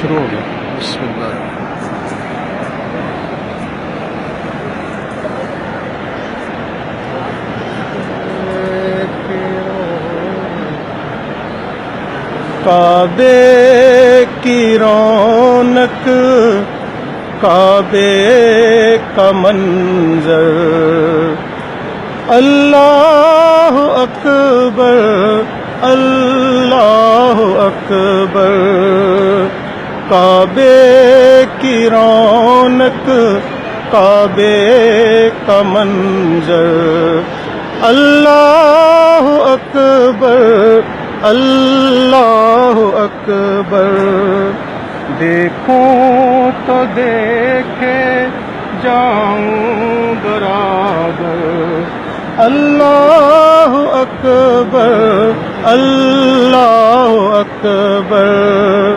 شروع ہو گیا. بسم اللہ. کعبے کی رونق، کعبے کا منظر، اللہ اکبر اللہ اکبر. کعبے کی رونق، کعبے کا منظر، اللہ اکبر اللہ اکبر. دیکھوں تو دیکھے جاؤں برابر، اللہ اکبر اللہ اکبر.